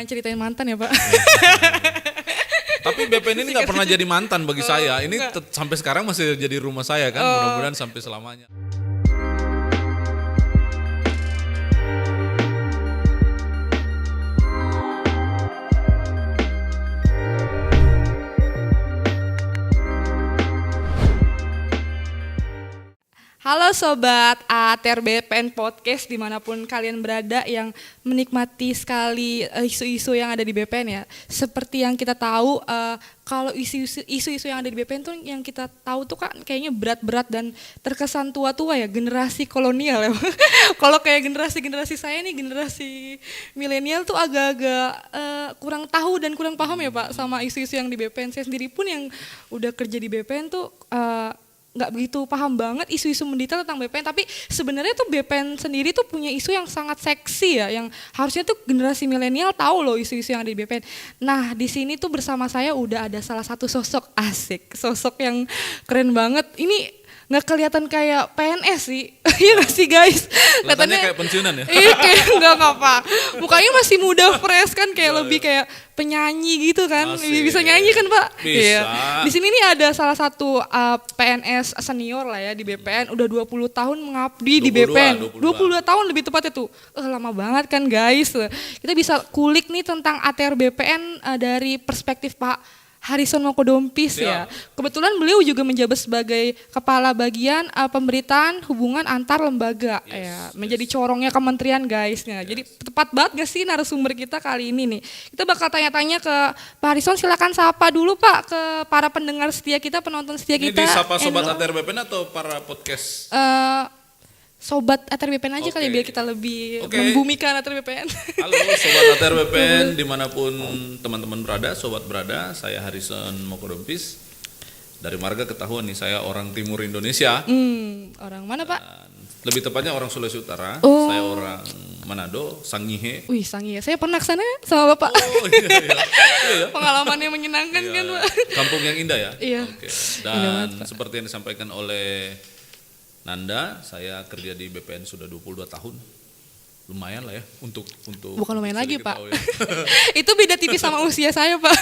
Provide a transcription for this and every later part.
Jangan ceritain mantan ya Pak. Tapi BPN ini nggak pernah jadi mantan bagi saya. Ini sampai sekarang masih jadi rumah saya kan. Mudah-mudahan sampai selamanya. Halo Sobat ATR BPN Podcast dimanapun kalian berada yang menikmati sekali isu-isu yang ada di BPN ya. Seperti yang kita tahu kalau isu-isu yang ada di BPN tuh yang kita tahu tuh kan kayaknya berat-berat dan terkesan tua-tua ya, generasi kolonial ya. Kalau kayak generasi saya nih, generasi milenial tuh agak-agak kurang tahu dan kurang paham ya Pak sama isu-isu yang di BPN. Saya sendiri pun yang udah kerja di BPN tuh nggak begitu paham banget isu-isu mendetail tentang BPN, tapi sebenarnya tuh BPN sendiri tuh punya isu yang sangat seksi ya, yang harusnya tuh generasi milenial tahu loh isu-isu yang ada di BPN. Nah di sini tuh bersama saya udah ada salah satu sosok sosok yang keren banget. Ini nggak kelihatan kayak PNS sih, iya nggak sih guys? Kelihatannya kayak pensiunan ya? Iya kayak nggak Pak, mukanya masih muda fresh kan, kayak lebih kayak penyanyi gitu kan. Masih. Bisa nyanyi kan Pak? Bisa. Iya. Di sini nih ada salah satu PNS senior lah ya di BPN, udah 20 tahun mengabdi di BPN. 22 tahun lebih tepatnya tuh. Lama banget kan guys. Kita bisa kulik nih tentang ATR BPN dari perspektif Pak Harrison Mokodompis ya. Kebetulan beliau juga menjabat sebagai Kepala Bagian Pemberitaan Hubungan Antar Lembaga ya. Menjadi corongnya kementerian guys. Jadi tepat banget gak sih narasumber kita kali ini nih. Kita bakal tanya-tanya ke Pak Harrison, silakan sapa dulu Pak ke para pendengar setia kita, penonton setia kita. Ini disapa Sobat ATR BPN atau para podcast? Sobat ATR BPN aja kali biar kita lebih membumikan ATR BPN. Halo Sobat ATR BPN dimanapun teman-teman berada, sobat berada, saya Harrison Mokodompis. Dari marga ketahuan nih saya orang timur Indonesia. Orang mana Pak? Lebih tepatnya orang Sulawesi Utara. Saya orang Manado, Sangihe. Wih Sangihe, saya pernah kesana sama Bapak. Oh iya. Pengalaman yang menyenangkan kan Pak. Kampung yang indah ya. Iya. Oke. Dan seperti yang disampaikan oleh Nanda, saya kerja di BPN sudah 22 tahun. Lumayan lah ya untuk bukan lumayan lagi Pak. Ya. Itu beda tipis sama usia saya Pak.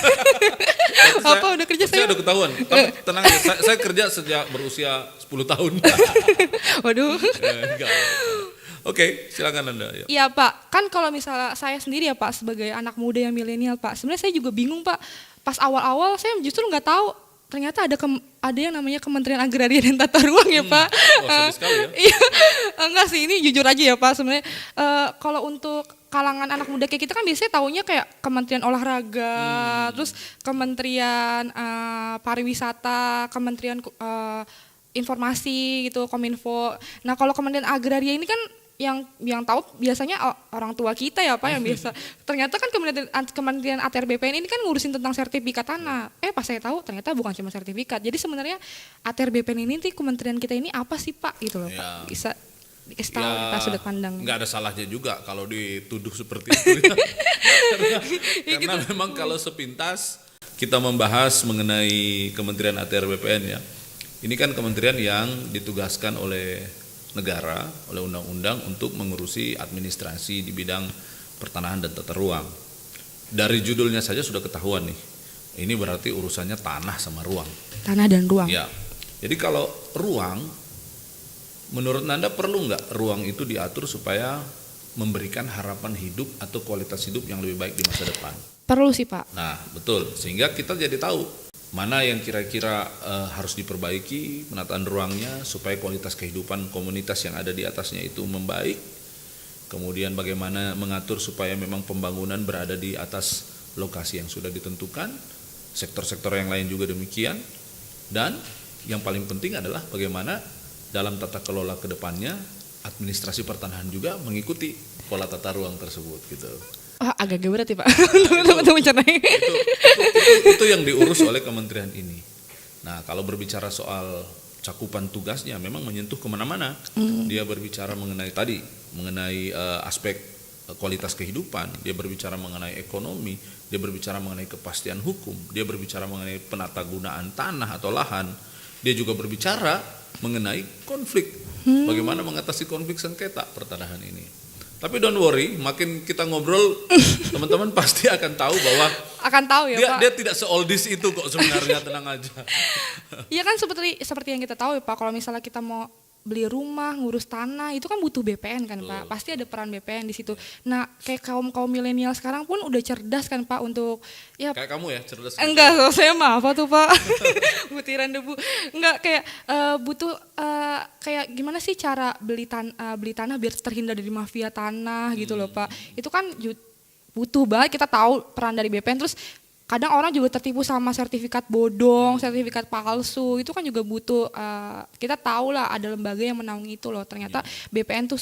Apa udah kerja saya? Udah ketahuan. Tapi tenang ya, saya kerja sejak berusia 10 tahun. Waduh. Oke, silakan Nanda. Iya Pak, kan kalau misalnya saya sendiri ya Pak sebagai anak muda yang milenial Pak, sebenarnya saya juga bingung Pak. Pas awal-awal saya justru nggak tahu ternyata ada yang namanya Kementerian Agraria dan Tata Ruang ya Pak. Wah, sekali ya. Iya, enggak sih, ini jujur aja ya Pak sebenarnya. Kalau untuk kalangan anak muda kayak kita kan biasanya taunya kayak Kementerian Olahraga, terus Kementerian Pariwisata, Kementerian Informasi gitu, Kominfo. Nah kalau Kementerian Agraria ini kan yang tahu biasanya orang tua kita ya Pak yang biasa. Ternyata kan Kementerian ATR BPN ini kan ngurusin tentang sertifikat tanah. Pas saya tahu ternyata bukan cuma sertifikat. Jadi sebenarnya ATR BPN ini kementerian kita ini apa sih Pak gitu loh Pak. Bisa dikasih tahu kita sudut pandang. Enggak ada salahnya juga kalau dituduh seperti itu ya. Karena memang kalau sepintas kita membahas mengenai Kementerian ATR BPN ya. Ini kan kementerian yang ditugaskan oleh negara, oleh undang-undang untuk mengurusi administrasi di bidang pertanahan dan tata ruang. Dari judulnya saja sudah ketahuan nih, ini berarti urusannya tanah sama ruang. Tanah dan ruang. Ya, jadi kalau ruang, menurut Nanda perlu nggak ruang itu diatur supaya memberikan harapan hidup atau kualitas hidup yang lebih baik di masa depan? Perlu sih Pak. Nah betul, sehingga kita jadi tahu mana yang kira-kira harus diperbaiki penataan ruangnya supaya kualitas kehidupan komunitas yang ada di atasnya itu membaik. Kemudian bagaimana mengatur supaya memang pembangunan berada di atas lokasi yang sudah ditentukan. Sektor-sektor yang lain juga demikian. Dan yang paling penting adalah bagaimana dalam tata kelola ke depannya administrasi pertanahan juga mengikuti pola tata ruang tersebut gitu. Agak berat ya Pak untuk mencernakan. Itu yang diurus oleh kementerian ini. Nah kalau berbicara soal cakupan tugasnya memang menyentuh kemana-mana. Dia berbicara mengenai aspek kualitas kehidupan, dia berbicara mengenai ekonomi, dia berbicara mengenai kepastian hukum, dia berbicara mengenai penata gunaan tanah atau lahan, dia juga berbicara mengenai konflik, bagaimana mengatasi konflik sengketa pertanahan ini. Tapi don't worry, makin kita ngobrol teman-teman pasti akan tahu bahwa Akan tahu ya Pak. dia tidak se-oldies itu kok sebenarnya, tenang aja. Iya kan seperti yang kita tahu ya Pak, kalau misalnya kita mau beli rumah, ngurus tanah, itu kan butuh BPN kan Pak. Pasti ada peran BPN di situ. Nah, kayak kaum milenial sekarang pun udah cerdas kan Pak untuk ya Kayak kamu ya, cerdas. enggak, saya mah apa tuh Pak? Butiran debu. Enggak, kayak butuh kayak gimana sih cara beli tanah biar terhindar dari mafia tanah gitu loh Pak. Itu kan butuh banget, kita tahu peran dari BPN. Terus kadang orang juga tertipu sama sertifikat bodong, sertifikat palsu, itu kan juga butuh, kita tahu lah ada lembaga yang menaungi itu loh. Ternyata BPN tuh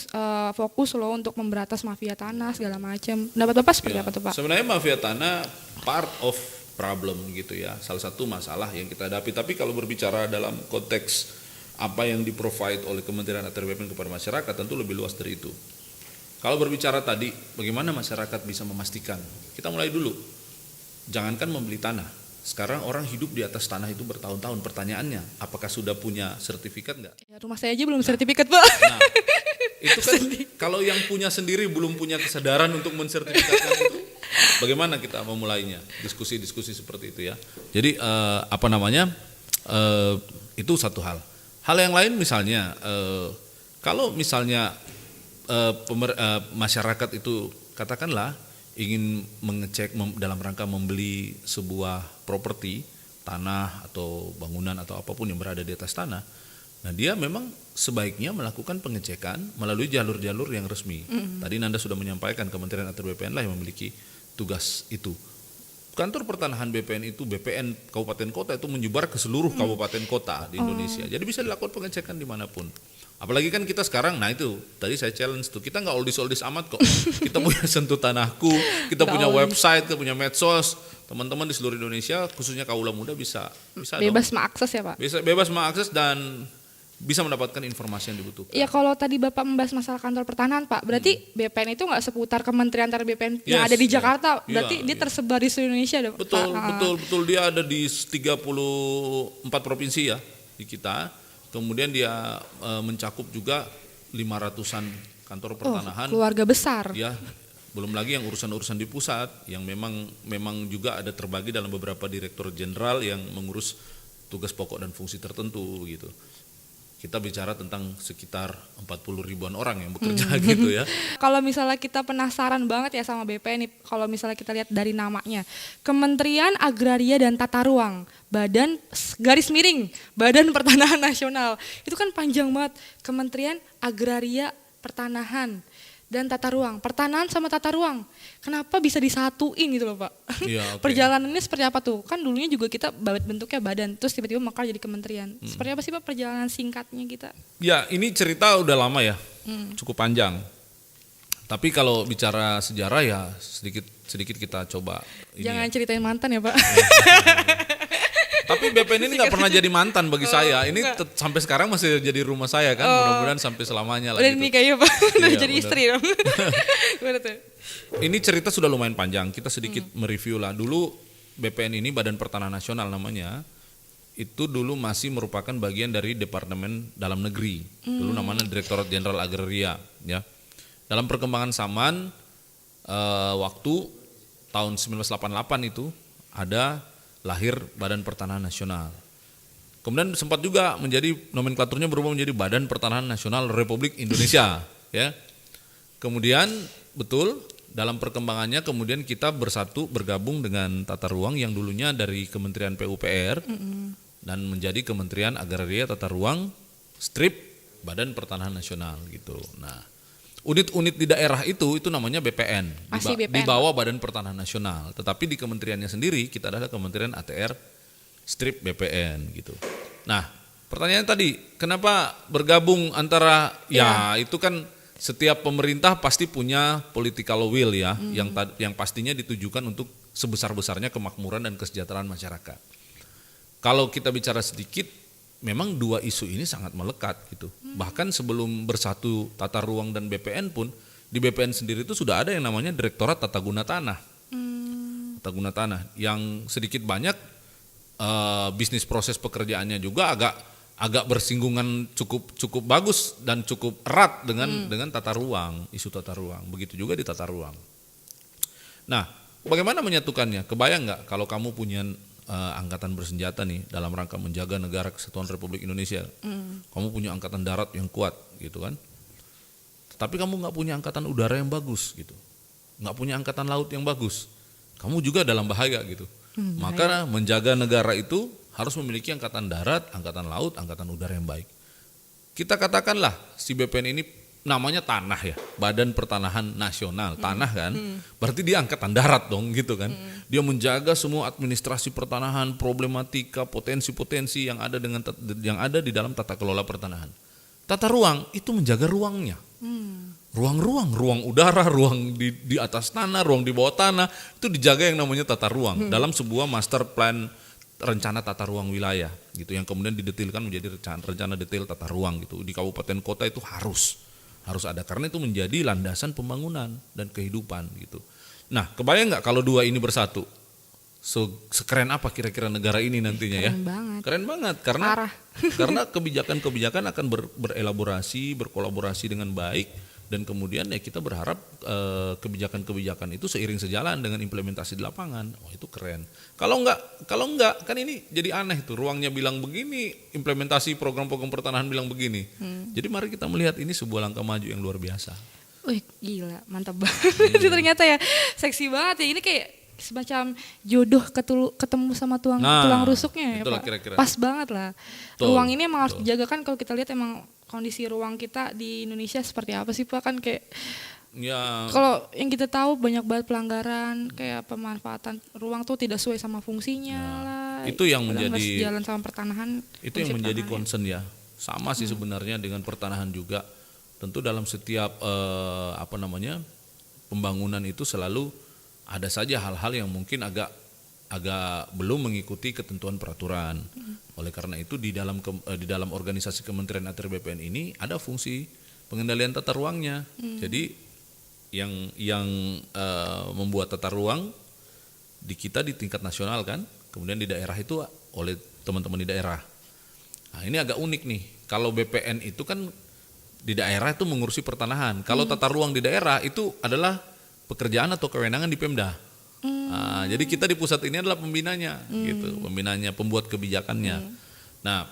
fokus loh untuk memberantas mafia tanah segala macam. Pendapat Bapak seperti apa tuh Pak? Sebenarnya mafia tanah part of problem gitu ya, salah satu masalah yang kita hadapi. Tapi kalau berbicara dalam konteks apa yang di-provide oleh Kementerian ATR BPN kepada masyarakat, tentu lebih luas dari itu. Kalau berbicara tadi, bagaimana masyarakat bisa memastikan? Kita mulai dulu. Jangankan membeli tanah, sekarang orang hidup di atas tanah itu bertahun-tahun. Pertanyaannya, apakah sudah punya sertifikat enggak? Ya, rumah saya aja belum sertifikat Pak. Nah, itu kan kalau yang punya sendiri belum punya kesadaran untuk mensertifikatkan itu, bagaimana kita memulainya? Diskusi-diskusi seperti itu ya. Jadi itu satu hal. Hal yang lain misalnya, kalau misalnya masyarakat itu katakanlah ingin mengecek dalam rangka membeli sebuah properti, tanah atau bangunan atau apapun yang berada di atas tanah, nah dia memang sebaiknya melakukan pengecekan melalui jalur-jalur yang resmi. Tadi Nanda sudah menyampaikan Kementerian ATR BPN lah yang memiliki tugas itu. Kantor pertanahan BPN itu, BPN kabupaten kota itu menyebar ke seluruh kabupaten kota di Indonesia. Jadi bisa dilakukan pengecekan dimanapun. Apalagi kan kita sekarang, nah itu tadi saya challenge tuh, kita nggak oldies amat kok. Kita punya Sentuh Tanahku, kita punya website, kita punya medsos. Teman-teman di seluruh Indonesia, khususnya kaula muda bisa Bebas mengakses ya Pak? Bisa bebas mengakses dan bisa mendapatkan informasi yang dibutuhkan. Ya kalau tadi Bapak membahas masalah kantor pertanahan Pak, berarti BPN itu nggak seputar Kementerian ATR BPN yang ada di Jakarta, berarti dia tersebar di seluruh Indonesia dong? Betul, dia ada di 34 provinsi ya di kita. Kemudian dia mencakup juga 500-an kantor pertanahan. Keluarga besar. Ya, belum lagi yang urusan-urusan di pusat yang memang juga ada terbagi dalam beberapa direktur jenderal yang mengurus tugas pokok dan fungsi tertentu gitu. Kita bicara tentang sekitar 40 ribuan orang yang bekerja gitu ya. Kalau misalnya kita penasaran banget ya sama BPN nih, kalau misalnya kita lihat dari namanya, Kementerian Agraria dan Tata Ruang, Badan Pertanahan Nasional, itu kan panjang banget. Kementerian Agraria, Pertanahan dan Tata Ruang, pertanahan sama tata ruang, kenapa bisa disatuin gitu loh Pak? Ya, okay. Perjalanannya seperti apa tuh? Kan dulunya juga kita bentuknya badan, terus tiba-tiba mekar jadi kementerian. Seperti apa sih Pak perjalanan singkatnya kita? Ya ini cerita udah lama ya, cukup panjang. Tapi kalau bicara sejarah ya sedikit kita coba. Jangan ceritain mantan ya Pak. Tapi BPN ini nggak pernah jadi mantan bagi saya. Ini sampai sekarang masih jadi rumah saya kan. Mudah-mudahan sampai selamanya lah. Udah gitu. nikah ya Pak. Udah jadi Bener. istri dong. Gimana tuh? Ini cerita sudah lumayan panjang. Kita sedikit mereview lah. Dulu BPN ini Badan Pertanahan Nasional namanya. Itu dulu masih merupakan bagian dari Departemen Dalam Negeri. Dulu namanya Direktorat Jenderal Agraria. Ya. Dalam perkembangan zaman waktu tahun 1988 itu ada lahir Badan Pertanahan Nasional. Kemudian sempat juga menjadi nomenklaturnya berubah menjadi Badan Pertanahan Nasional Republik Indonesia, ya. Kemudian betul dalam perkembangannya kemudian kita bergabung dengan Tata Ruang yang dulunya dari Kementerian PUPR dan menjadi Kementerian Agraria Tata Ruang strip Badan Pertanahan Nasional gitu. Nah, unit-unit di daerah itu namanya BPN, di bawah Badan Pertanahan Nasional. Tetapi di kementeriannya sendiri kita adalah Kementerian ATR strip BPN gitu. Nah, pertanyaan tadi, kenapa bergabung antara ya itu kan setiap pemerintah pasti punya political will ya, yang pastinya ditujukan untuk sebesar-besarnya kemakmuran dan kesejahteraan masyarakat. Kalau kita bicara sedikit, memang dua isu ini sangat melekat gitu. Bahkan sebelum bersatu Tata Ruang dan BPN pun, di BPN sendiri itu sudah ada yang namanya Direktorat Tata Guna Tanah. Tata Guna Tanah yang sedikit banyak bisnis proses pekerjaannya juga agak bersinggungan cukup bagus dan cukup erat dengan tata ruang, isu tata ruang. Begitu juga di tata ruang. Nah, bagaimana menyatukannya? Kebayang nggak kalau kamu punya angkatan bersenjata nih dalam rangka menjaga negara kesatuan Republik Indonesia? Kamu punya angkatan darat yang kuat, gitu kan? Tapi kamu nggak punya angkatan udara yang bagus, gitu. Nggak punya angkatan laut yang bagus. Kamu juga dalam bahaya, gitu. Maka menjaga negara itu harus memiliki angkatan darat, angkatan laut, angkatan udara yang baik. Kita katakanlah si BPN ini namanya tanah ya, Badan Pertanahan Nasional, tanah kan, berarti dia angkatan darat dong gitu kan. Dia menjaga semua administrasi pertanahan, problematika, potensi-potensi yang ada di dalam tata kelola pertanahan. Tata ruang itu menjaga ruangnya. Ruang udara, ruang di atas tanah, ruang di bawah tanah, itu dijaga yang namanya tata ruang dalam sebuah master plan rencana tata ruang wilayah gitu, yang kemudian didetilkan menjadi rencana detail tata ruang gitu. Di kabupaten kota itu harus ada, karena itu menjadi landasan pembangunan dan kehidupan gitu. Nah, kebayang nggak kalau dua ini bersatu? Sekeren apa kira-kira negara ini nantinya ya? Keren banget karena kebijakan-kebijakan akan berelaborasi, berkolaborasi dengan baik. Dan kemudian ya kita berharap kebijakan-kebijakan itu seiring sejalan dengan implementasi di lapangan. Oh, itu keren. Kalau enggak kan ini jadi aneh tuh. Ruangnya bilang begini, implementasi program-program pertanahan bilang begini. Jadi mari kita melihat ini sebuah langkah maju yang luar biasa. Wih, gila, mantap banget. Ternyata ya seksi banget ya. Ini kayak semacam jodoh ketemu sama tulang rusuknya ya, Pak. Kira-kira. Pas banget lah. Ruang ini emang harus dijaga kan, kalau kita lihat emang kondisi ruang kita di Indonesia seperti apa sih Pak, kan kayak ya, kalau yang kita tahu banyak banget pelanggaran, kayak pemanfaatan ruang tuh tidak sesuai sama fungsinya lah. Itu yang menjadi jalan sama pertanahan. Itu yang menjadi concern ya. Sama sih sebenarnya dengan pertanahan juga. Tentu dalam setiap pembangunan itu selalu ada saja hal-hal yang mungkin agak belum mengikuti ketentuan peraturan. Oleh karena itu di dalam organisasi Kementerian ATR BPN ini ada fungsi pengendalian tata ruangnya. Jadi yang membuat tata ruang di kita di tingkat nasional kan, kemudian di daerah itu oleh teman-teman di daerah. Nah, ini agak unik nih. Kalau BPN itu kan di daerah itu mengurusi pertanahan. Kalau tata ruang di daerah itu adalah pekerjaan atau kewenangan di Pemda. Nah, jadi kita di pusat ini adalah pembinanya, gitu, pembinanya, pembuat kebijakannya. Nah,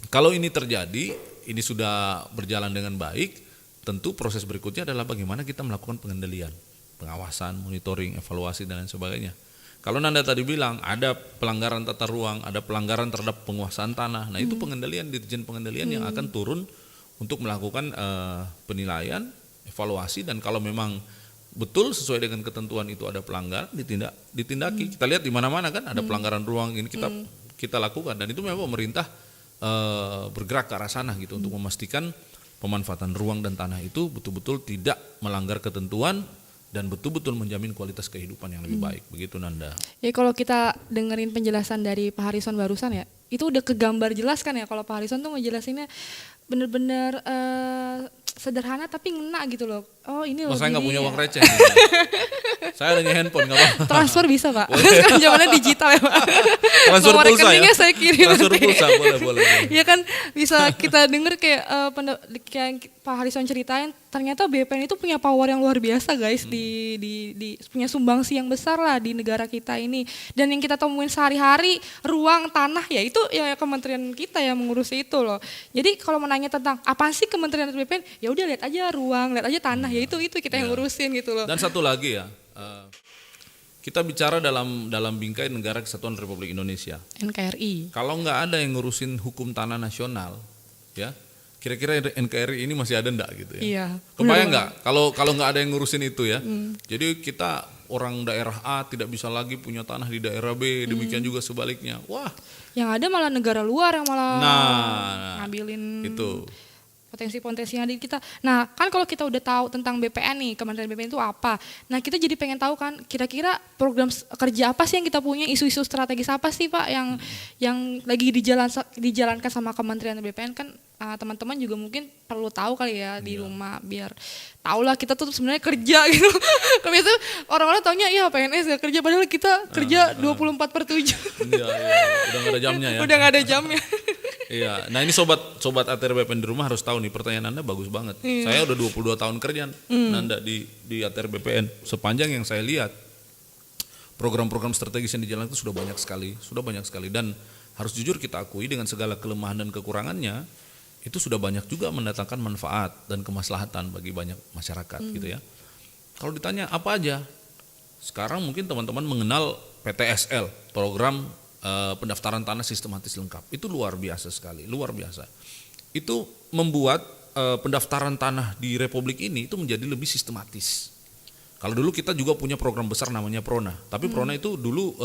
kalau ini terjadi, ini sudah berjalan dengan baik, tentu proses berikutnya adalah bagaimana kita melakukan pengendalian, pengawasan, monitoring, evaluasi dan lain sebagainya. Kalau Nanda tadi bilang ada pelanggaran tata ruang, ada pelanggaran terhadap penguasaan tanah, nah itu pengendalian, dirjen pengendalian yang akan turun untuk melakukan penilaian, evaluasi, dan kalau memang betul sesuai dengan ketentuan itu ada pelanggaran, ditindaki. Kita lihat di mana-mana kan ada pelanggaran ruang, ini kita lakukan, dan itu memang pemerintah bergerak ke arah sana gitu untuk memastikan pemanfaatan ruang dan tanah itu betul-betul tidak melanggar ketentuan dan betul-betul menjamin kualitas kehidupan yang lebih baik. Begitu Nanda. Ya, kalau kita dengerin penjelasan dari Pak Harison barusan ya, itu udah kegambar jelas kan ya, kalau Pak Harison tuh ngejelasinnya bener-bener sederhana tapi ngena gitu loh. Oh, ini loh. Saya nggak punya uang receh. Saya adanya handphone, nggak apa-apa. Transfer bisa Pak. Sekarang zamannya digital ya Pak. Transfer nomor pulsa rekeningnya ya. saya kirim. Transfer pulsa boleh. Iya kan, bisa kita denger kayak kayak Pak Harison ceritain, ternyata BPN itu punya power yang luar biasa guys, di punya sumbangsi yang besar lah di negara kita ini. Dan yang kita temuin sehari-hari, ruang, tanah, ya itu ya kementerian kita yang mengurusi itu loh. Jadi kalau menanya tentang apa sih kementerian BPN, ya udah lihat aja ruang, lihat aja tanah, ya itu kita yang ngurusin gitu loh. Dan satu lagi ya, kita bicara dalam bingkai negara kesatuan Republik Indonesia, NKRI. Kalau nggak ada yang ngurusin hukum tanah nasional, ya kira-kira NKRI ini masih ada enggak gitu ya? Iya. Kebayang nggak kalau nggak ada yang ngurusin itu ya? Jadi kita orang daerah A tidak bisa lagi punya tanah di daerah B, demikian juga sebaliknya. Wah. Yang ada malah negara luar yang malah ngambilin itu potensi-potensi yang ada di kita. Nah, kan kalau kita udah tahu tentang BPN nih, Kementerian BPN itu apa. Nah, kita jadi pengen tahu kan kira-kira program kerja apa sih yang kita punya, isu-isu strategis apa sih Pak yang lagi dijalankan sama Kementerian BPN kan. Teman-teman juga mungkin perlu tahu kali ya di rumah, biar tahu lah kita tuh sebenarnya kerja gitu. Kalau itu orang-orang taunya ya PNS gak kerja, padahal kita kerja 24/7. Iya, udah gak ada jamnya ya. Udah gak ada jamnya. Iya, nah ini sobat ATR BPN di rumah harus tahu nih, pertanyaan Anda bagus banget. Saya udah 22 tahun kerja Nanda di ATR BPN. Sepanjang yang saya lihat, program-program strategis yang dijalankan itu sudah banyak sekali dan harus jujur kita akui dengan segala kelemahan dan kekurangannya itu sudah banyak juga mendatangkan manfaat dan kemaslahatan bagi banyak masyarakat gitu ya. Kalau ditanya apa aja, sekarang mungkin teman-teman mengenal PTSL, program pendaftaran tanah sistematis lengkap. Itu luar biasa sekali, luar biasa. Itu membuat pendaftaran tanah di Republik ini itu menjadi lebih sistematis. Kalau dulu kita juga punya program besar namanya Prona, tapi Prona itu dulu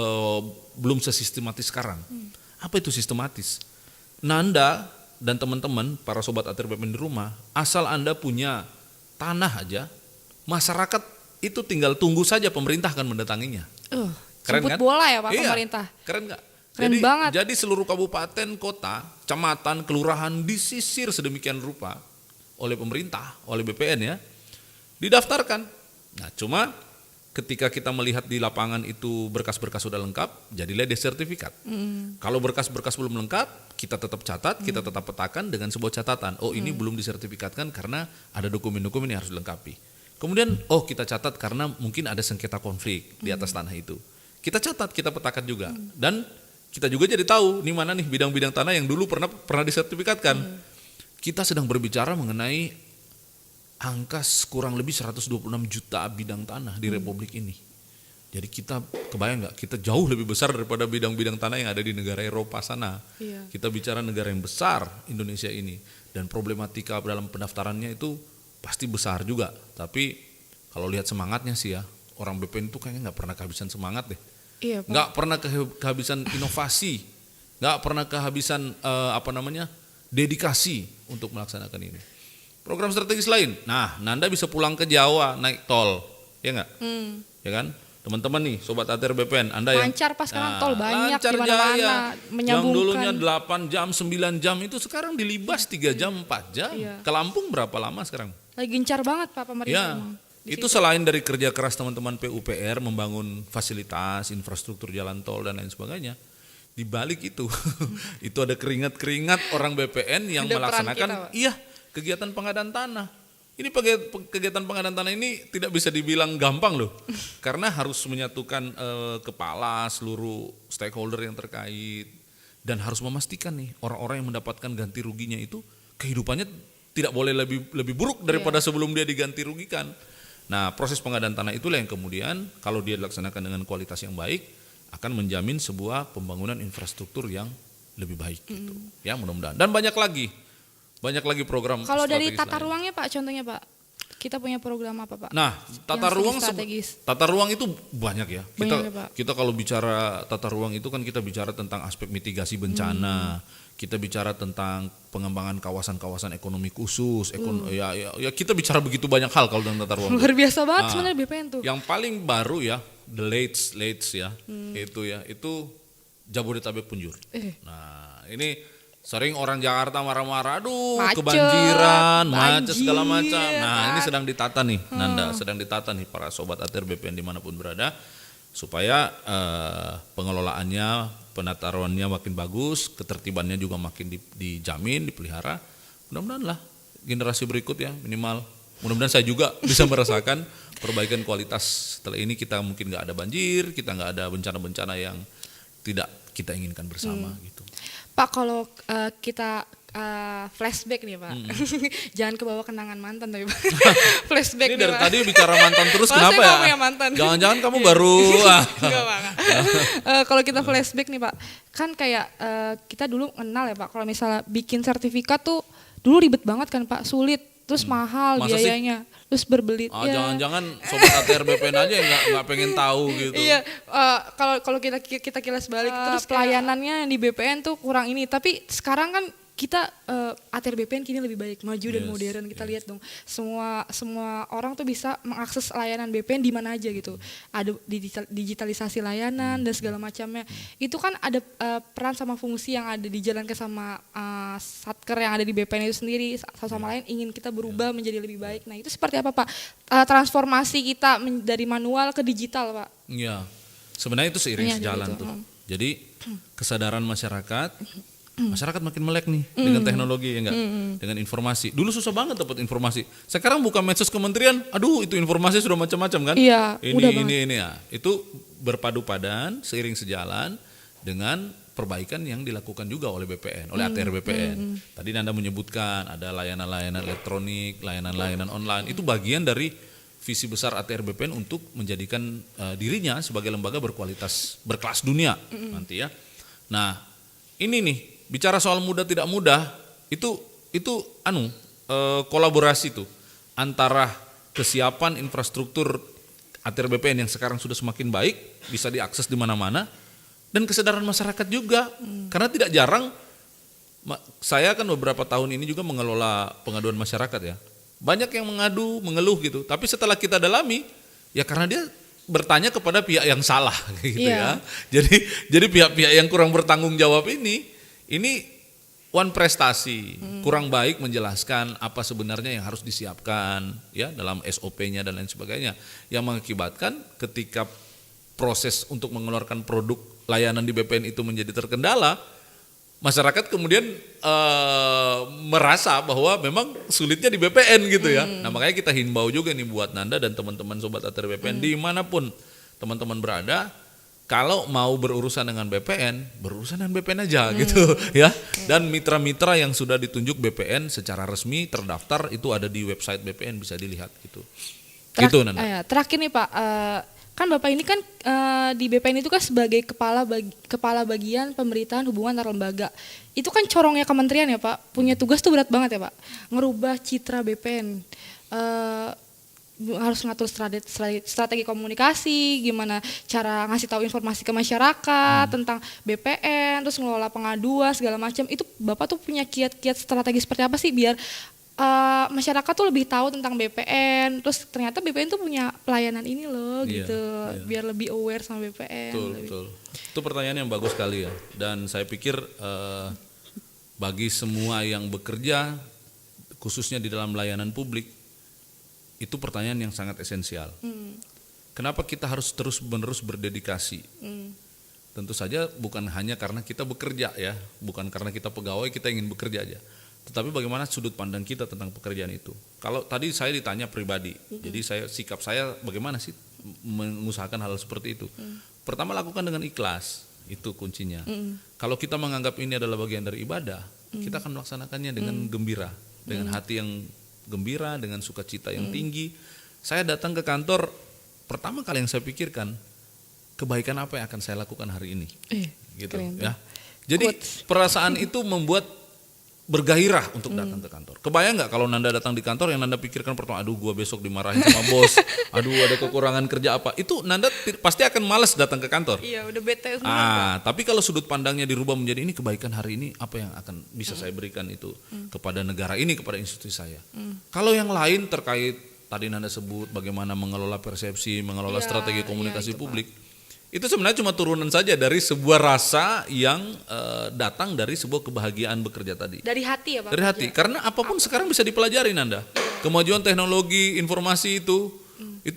belum sesistematis sekarang. Apa itu sistematis? Nanda dan teman-teman, para sobat ATR BPN di rumah, asal Anda punya tanah aja, masyarakat itu tinggal tunggu saja pemerintah akan mendatanginya. Keren jemput kan? bola ya Pak, Iya, pemerintah. Keren nggak? Keren banget. Jadi seluruh kabupaten, kota, kecamatan, kelurahan disisir sedemikian rupa oleh pemerintah, oleh BPN ya, didaftarkan. Nah cuma ketika kita melihat di lapangan itu berkas-berkas sudah lengkap, jadilah desertifikat. Kalau berkas-berkas belum lengkap, kita tetap catat, kita tetap petakan dengan sebuah catatan. Oh ini belum disertifikatkan karena ada dokumen-dokumen yang harus dilengkapi. Kemudian kita catat karena mungkin ada sengketa konflik di atas tanah itu. Kita catat, kita petakan juga. Dan kita juga jadi tahu nih mana nih bidang-bidang tanah yang dulu pernah disertifikatkan. Kita sedang berbicara mengenai angka kurang lebih 126 juta bidang tanah di Republik ini. Jadi kita kebayang nggak, kita jauh lebih besar daripada bidang-bidang tanah yang ada di negara Eropa sana. Iya. Kita bicara negara yang besar, Indonesia ini. Dan problematika dalam pendaftarannya itu pasti besar juga. Tapi kalau lihat semangatnya sih ya, orang BPN itu kayaknya nggak pernah kehabisan semangat deh. Iya, Pak. Nggak pernah kehabisan inovasi, nggak pernah kehabisan dedikasi untuk melaksanakan ini. Program strategis lain, nah Nanda bisa pulang ke Jawa naik tol, ya nggak? Ya kan? Teman-teman nih, sobat ATR BPN, Anda yang Lancar pas sekarang tol banyak lancar di mana-mana, jaya. Yang menyambungkan. dulunya 8 jam, 9 jam itu sekarang dilibas 3 jam, 4 jam. Iya. Ke Lampung berapa lama sekarang? Lagi gencar banget Pak pemerintah. Ya, emang. Di itu situ. selain dari kerja keras teman-teman PUPR membangun fasilitas, infrastruktur jalan tol dan lain sebagainya. Di balik itu, itu ada keringat-keringat orang BPN yang Ada peran melaksanakan kita, Pak. kegiatan pengadaan tanah. Ini kegiatan pengadaan tanah ini tidak bisa dibilang gampang loh. Karena harus menyatukan kepala seluruh stakeholder yang terkait dan harus memastikan nih orang-orang yang mendapatkan ganti ruginya itu kehidupannya tidak boleh lebih buruk daripada sebelum dia diganti rugikan. Nah, proses pengadaan tanah itulah yang kemudian kalau dia dilaksanakan dengan kualitas yang baik akan menjamin sebuah pembangunan infrastruktur yang lebih baik gitu. Ya, mudah-mudahan. Dan banyak lagi program. Kalau dari strategis tata lain. ruangnya Pak, contohnya Pak, kita punya program apa Pak? Nah, Strategis. tata ruang itu banyak ya. Banyak ya, Pak. Kita kalau bicara tata ruang itu kan kita bicara tentang aspek mitigasi bencana. Kita bicara tentang pengembangan kawasan-kawasan ekonomi khusus, ya kita bicara begitu banyak hal kalau dalam tata ruang. Luar biasa banget Nah, sebenarnya BPN tuh. Yang paling baru ya, the latest ya, itu Jabodetabek Punjur. Nah, ini sering orang Jakarta marah-marah, aduh Macet, kebanjiran, macet banjir, segala macam. Nah, ini kan. sedang ditata nih, Nanda, sedang ditata nih para sobat ATR BPN dimanapun berada, supaya pengelolaannya, penataruannya makin bagus, ketertibannya juga makin dijamin, dipelihara. Mudah-mudahan lah generasi berikut ya minimal. Mudah-mudahan saya juga bisa merasakan perbaikan kualitas setelah ini. Kita mungkin nggak ada banjir, kita nggak ada bencana-bencana yang tidak kita inginkan bersama gitu. Pak, kalau kita flashback nih Pak, jangan kebawa kenangan mantan tapi Pak. Flashback Ini nih dari Pak. tadi bicara mantan terus Masa kenapa saya ya? nggak punya mantan? Jangan-jangan kamu baru Enggak Pak. Kalau kita flashback nih Pak, kan kayak kita dulu kenal ya Pak, kalau misalnya bikin sertifikat tuh dulu ribet banget kan Pak, sulit, terus mahal Masa sih? biayanya, terus berbelit. Ya. Jangan-jangan sobat ATR BPN aja yang nggak pengen tahu gitu. Iya, kalau kita kilas balik terus pelayanannya yang di BPN tuh kurang ini, tapi sekarang kan kita ATR BPN kini lebih baik, maju dan modern. Kita lihat dong, semua orang tuh bisa mengakses layanan BPN di mana aja gitu. Ada digitalisasi layanan dan segala macamnya. Itu kan ada peran sama fungsi yang ada dijalankan sama satker yang ada di BPN itu sendiri. Satu sama lain ingin kita berubah menjadi lebih baik. Nah itu seperti apa Pak? Transformasi kita dari manual ke digital Pak. Iya, sebenarnya itu seiring sejalan gitu. tuh. Jadi kesadaran masyarakat Masyarakat makin melek nih dengan teknologi ya enggak? Dengan informasi. Dulu susah banget dapat informasi. Sekarang buka medsos kementerian, aduh itu informasi sudah macam-macam kan? Iya, mudah banget. Ini ya. Itu berpadu padan seiring sejalan dengan perbaikan yang dilakukan juga oleh BPN, oleh ATR BPN. Tadi Nanda menyebutkan ada layanan-layanan elektronik, layanan-layanan online. Itu bagian dari visi besar ATR BPN untuk menjadikan dirinya sebagai lembaga berkualitas, berkelas dunia nanti ya. Nah, ini nih bicara soal mudah tidak mudah itu kolaborasi tuh antara kesiapan infrastruktur ATR BPN yang sekarang sudah semakin baik, bisa diakses di mana-mana, dan kesadaran masyarakat juga. Karena tidak jarang saya kan beberapa tahun ini juga mengelola pengaduan masyarakat ya. Banyak yang mengadu, mengeluh gitu. Tapi setelah kita dalami, ya karena dia bertanya kepada pihak yang salah gitu ya. Jadi pihak-pihak yang kurang bertanggung jawab ini one prestasi, kurang baik menjelaskan apa sebenarnya yang harus disiapkan ya dalam SOP-nya dan lain sebagainya. Yang mengakibatkan ketika proses untuk mengeluarkan produk layanan di BPN itu menjadi terkendala, masyarakat kemudian merasa bahwa memang sulitnya di BPN gitu ya. Nah makanya kita himbau juga nih buat Nanda dan teman-teman Sobat ATR BPN dimanapun teman-teman berada, kalau mau berurusan dengan BPN, berurusan dengan BPN aja gitu ya. Dan mitra-mitra yang sudah ditunjuk BPN secara resmi terdaftar itu ada di website BPN, bisa dilihat gitu. Gitu Nanda. Terakhir nih Pak, kan Bapak ini kan di BPN itu kan sebagai kepala bagian pemberitaan hubungan antar lembaga. Itu kan corongnya kementerian ya Pak, punya tugas tuh berat banget ya Pak, ngerubah citra BPN. Harus ngatur strategi komunikasi, gimana cara ngasih tahu informasi ke masyarakat tentang BPN, terus ngelola pengaduan segala macam. Itu Bapak tuh punya kiat-kiat strategi seperti apa sih biar masyarakat tuh lebih tahu tentang BPN, terus ternyata BPN tuh punya pelayanan ini loh gitu, biar lebih aware sama BPN. Betul. Itu pertanyaan yang bagus sekali ya, dan saya pikir bagi semua yang bekerja khususnya di dalam layanan publik itu pertanyaan yang sangat esensial. Kenapa kita harus terus-menerus berdedikasi? Tentu saja bukan hanya karena kita bekerja ya, bukan karena kita pegawai kita ingin bekerja aja. Tetapi bagaimana sudut pandang kita tentang pekerjaan itu. Kalau tadi saya ditanya pribadi, jadi sikap saya bagaimana sih mengusahakan hal seperti itu. Pertama lakukan dengan ikhlas, itu kuncinya. Kalau kita menganggap ini adalah bagian dari ibadah, kita akan melaksanakannya dengan gembira, dengan hati yang gembira, dengan sukacita yang tinggi. Saya datang ke kantor, pertama kali yang saya pikirkan, kebaikan apa yang akan saya lakukan hari ini, gitu ya. Jadi perasaan itu membuat bergairah untuk datang ke kantor. Kebayang nggak kalau Nanda datang di kantor yang Nanda pikirkan pertama, aduh gua besok dimarahin sama bos, aduh ada kekurangan kerja apa, itu Nanda pasti akan malas datang ke kantor. Iya, udah bete semua. Tapi kalau sudut pandangnya dirubah menjadi ini kebaikan hari ini, apa yang akan bisa saya berikan itu kepada negara ini, kepada institusi saya. Kalau yang lain terkait tadi Nanda sebut bagaimana mengelola persepsi, mengelola strategi komunikasi publik, itu sebenarnya cuma turunan saja dari sebuah rasa yang datang dari sebuah kebahagiaan bekerja tadi. Dari hati ya Pak? Dari hati, karena apapun sekarang bisa dipelajari Nanda. Kemajuan teknologi informasi itu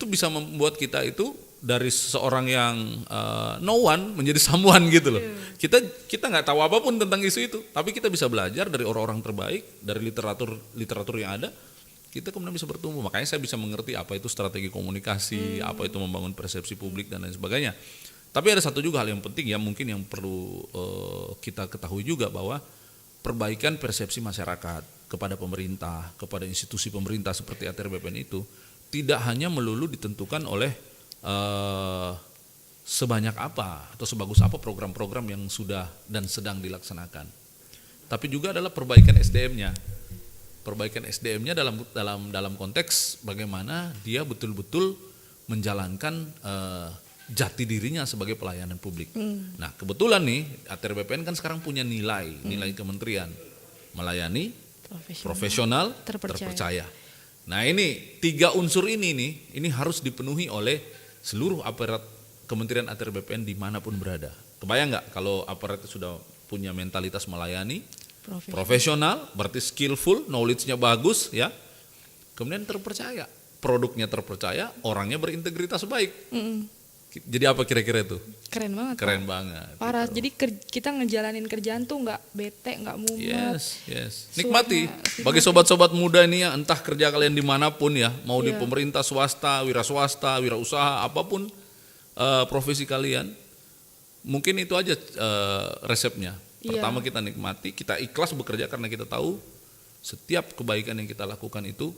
bisa membuat kita itu dari seorang yang no one menjadi someone gitu loh. Kita nggak tahu apapun tentang isu itu, tapi kita bisa belajar dari orang-orang terbaik, dari literatur yang ada. Kita kemudian bisa bertumbuh. Makanya saya bisa mengerti apa itu strategi komunikasi, apa itu membangun persepsi publik dan lain sebagainya. Tapi ada satu juga hal yang penting ya, mungkin yang perlu kita ketahui juga, bahwa perbaikan persepsi masyarakat kepada pemerintah, kepada institusi pemerintah seperti ATR BPN itu tidak hanya melulu ditentukan oleh sebanyak apa atau sebagus apa program-program yang sudah dan sedang dilaksanakan, tapi juga adalah perbaikan SDM-nya. Perbaikan SDM-nya dalam konteks bagaimana dia betul-betul menjalankan jati dirinya sebagai pelayanan publik. Nah kebetulan nih ATR BPN kan sekarang punya nilai kementerian, melayani, profesional, terpercaya. Nah ini 3 unsur ini harus dipenuhi oleh seluruh aparat Kementerian ATR BPN dimanapun berada. Kebayang nggak kalau aparat sudah punya mentalitas melayani, profesional, berarti skillful, knowledge-nya bagus ya. Kemudian terpercaya, produknya terpercaya, orangnya berintegritas baik. Jadi apa kira-kira itu? Keren banget. Keren Pak. banget. Parah. gitu. Jadi kita ngejalanin kerjaan tuh nggak bete, nggak mumet. Yes. Nikmati. Suasana- Bagi sobat-sobat muda ini ya, entah kerja kalian dimanapun ya, mau di Iya. pemerintah, swasta, wira usaha, apapun profesi kalian, mungkin itu aja resepnya. Iya. Pertama kita nikmati, kita ikhlas bekerja karena kita tahu setiap kebaikan yang kita lakukan itu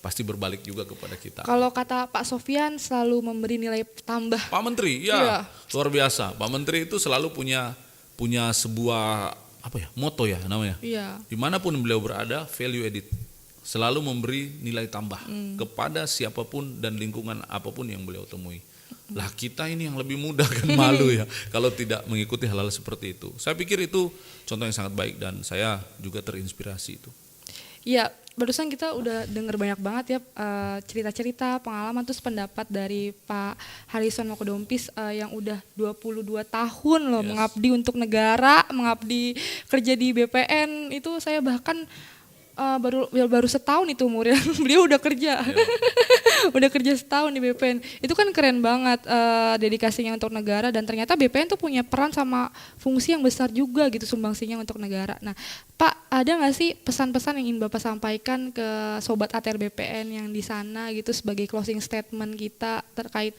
pasti berbalik juga kepada kita. Kalau kata Pak Sofyan selalu memberi nilai tambah. Pak Menteri, ya Iya. luar biasa. Pak Menteri itu selalu punya sebuah moto ya namanya. Iya. Dimanapun beliau berada, value added, selalu memberi nilai tambah kepada siapapun dan lingkungan apapun yang beliau temui. Lah kita ini yang lebih muda kan malu ya kalau tidak mengikuti hal-hal seperti itu. Saya pikir itu contoh yang sangat baik dan saya juga terinspirasi itu. Iya, barusan kita udah denger banyak banget ya cerita-cerita, pengalaman terus pendapat dari Pak Harrison Mokodompis yang udah 22 tahun loh Yes. mengabdi untuk negara, mengabdi kerja di BPN. Itu saya bahkan baru setahun itu umurnya. Beliau udah kerja. Udah kerja setahun di BPN. Itu kan keren banget dedikasinya untuk negara dan ternyata BPN tuh punya peran sama fungsi yang besar juga gitu sumbangsinya untuk negara. Nah, Pak, ada nggak sih pesan-pesan yang ingin Bapak sampaikan ke sobat ATR BPN yang di sana gitu sebagai closing statement kita terkait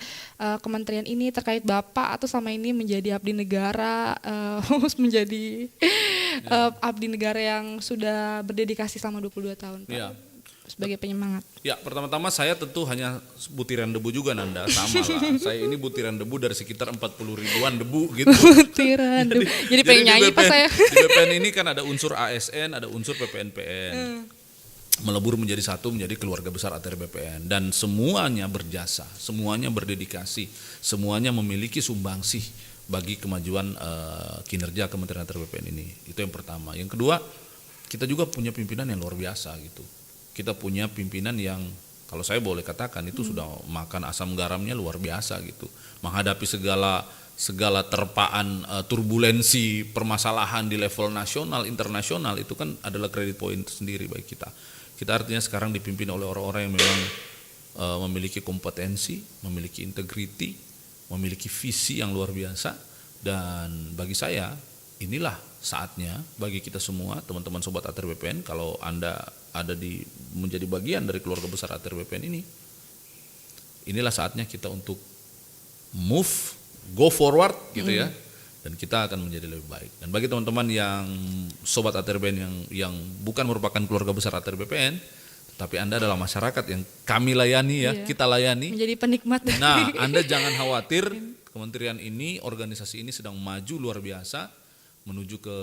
kementerian ini, terkait Bapak atau sama ini menjadi abdi negara, menjadi abdi negara yang sudah berdedikasi selama 22 tahun, Pak. Iya. Sebagai penyemangat. Ya, pertama-tama saya tentu hanya butiran debu juga Nanda, sama lah. Saya ini butiran debu dari sekitar 40 ribuan debu gitu. Butiran debu. Jadi pengen di nyanyi Pak BPN saya. Di BPN ini kan ada unsur ASN, ada unsur PPNPN. Melebur menjadi satu, menjadi keluarga besar ATR BPN. Dan semuanya berjasa, semuanya berdedikasi, semuanya memiliki sumbangsih bagi kemajuan kinerja Kementerian ATR BPN ini. Itu yang pertama. Yang kedua, kita juga punya pimpinan yang luar biasa gitu. Kita punya pimpinan yang kalau saya boleh katakan itu sudah makan asam garamnya luar biasa gitu. Menghadapi segala terpaan turbulensi permasalahan di level nasional, internasional itu kan adalah credit point sendiri bagi kita. Kita artinya sekarang dipimpin oleh orang-orang yang memang memiliki kompetensi, memiliki integriti, memiliki visi yang luar biasa dan bagi saya inilah saatnya bagi kita semua teman-teman sobat ATR BPN kalau Anda ada menjadi bagian dari keluarga besar ATR BPN ini, inilah saatnya kita untuk go forward gitu ya, dan kita akan menjadi lebih baik. Dan bagi teman-teman yang sobat ATR BPN yang bukan merupakan keluarga besar ATR BPN, tapi Anda adalah masyarakat yang kami layani ya, Iya. kita layani. Menjadi penikmat. Nah, Anda jangan khawatir, kementerian ini, organisasi ini sedang maju luar biasa menuju ke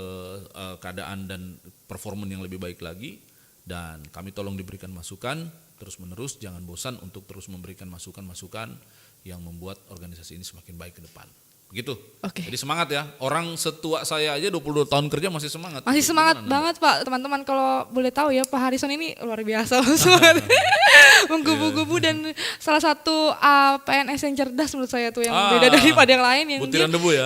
keadaan dan performa yang lebih baik lagi. Dan kami tolong diberikan masukan terus-menerus, jangan bosan untuk terus memberikan masukan-masukan yang membuat organisasi ini semakin baik ke depan. Begitu. Oke. Jadi semangat ya. Orang setua saya aja 22 tahun kerja masih semangat. Masih semangat Gimana, banget Pak, teman-teman kalau boleh tahu ya Pak Harrison ini luar biasa loh semangat. Menggubu-gubu dan salah satu PNS yang cerdas menurut saya tuh yang beda daripada yang lain yang butiran dia debu ya.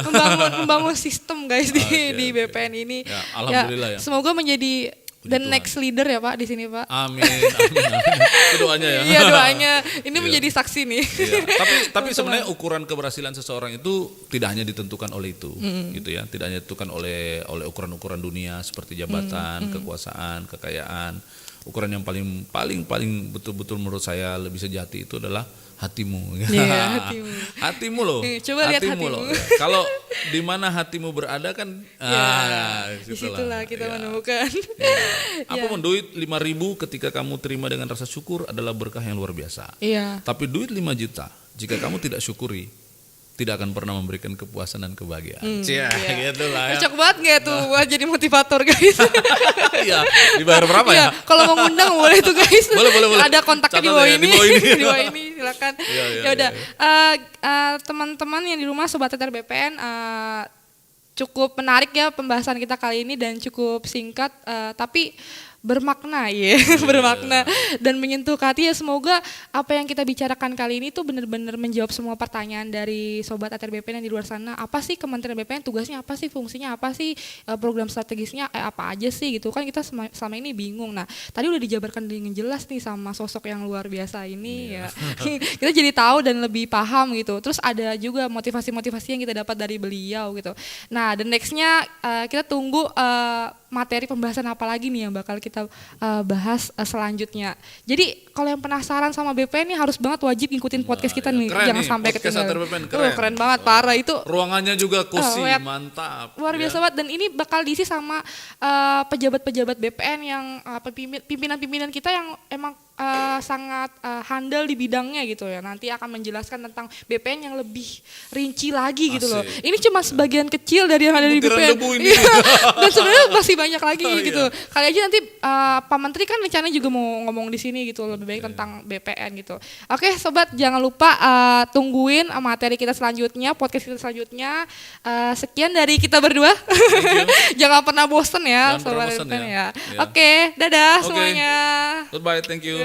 membangun sistem guys di Oke. BPN ini. Ya, alhamdulillah ya. Semoga menjadi the next leader ya Pak di sini Pak. Amin. Itu doanya ya. Iya doanya. Ini menjadi saksi nih. Iya. Tapi sebenarnya ukuran keberhasilan seseorang itu tidak hanya ditentukan oleh itu, gitu ya. Tidak hanya ditentukan oleh ukuran-ukuran dunia seperti jabatan, kekuasaan, kekayaan. Ukuran yang paling betul-betul menurut saya lebih sejati itu adalah hatimu. Iya, hatimu. Hatimu loh. Coba lihat hatimu. loh. Ya, kalau di mana hatimu berada kan, disitulah kita Ya. menemukan. Apapun duit 5.000 ketika kamu terima dengan rasa syukur adalah berkah yang luar biasa. Iya. Tapi duit 5 juta jika kamu tidak syukuri tidak akan pernah memberikan kepuasan dan kebahagiaan. Iya. Gitu lah ya. Cocok banget nggak tuh buat jadi motivator guys? Iya, dibayar berapa ya? Iya, kalau mau ngundang boleh tuh guys. Boleh. Ada kontaknya di Catat bawah ya, ini. di bawah ini. Di bawah ini silakan. Iya, Ya udah, teman-teman yang di rumah sobat ATR BPN cukup menarik ya pembahasan kita kali ini dan cukup singkat. Tapi bermakna ya, bermakna dan menyentuh hati ya. Semoga apa yang kita bicarakan kali ini tuh benar-benar menjawab semua pertanyaan dari sobat ATR BPN yang di luar sana. Apa sih Kementerian BPN, tugasnya apa sih, fungsinya apa sih, program strategisnya apa aja sih gitu kan, kita selama ini bingung. Nah tadi udah dijabarkan dengan jelas nih sama sosok yang luar biasa ini ya. Kita jadi tahu dan lebih paham gitu. Terus ada juga motivasi-motivasi yang kita dapat dari beliau gitu. Nah the nextnya kita tunggu materi pembahasan apa lagi nih yang bakal kita bahas selanjutnya. Jadi kalau yang penasaran sama BPN nih harus banget wajib ngikutin podcast kita nih, jangan nih, sampai ketinggalan. Keren banget, parah itu. Ruangannya juga cozy, mantap. Luar biasa banget, dan ini bakal diisi sama pejabat-pejabat BPN yang pimpinan-pimpinan kita yang emang sangat handal di bidangnya gitu ya. Nanti akan menjelaskan tentang BPN yang lebih rinci lagi gitu loh. Ini cuma sebagian kecil dari yang ada di BPN. Dan sebenarnya masih banyak lagi gitu. Kali aja nanti Pak Menteri kan rencananya juga mau ngomong di sini gitu, lebih baik tentang BPN gitu. Oke sobat, jangan lupa tungguin materi kita selanjutnya, podcast kita selanjutnya. Sekian dari kita berdua. Jangan pernah bosen ya sobat BPN ya. Oke, dadah semuanya. Goodbye, thank you.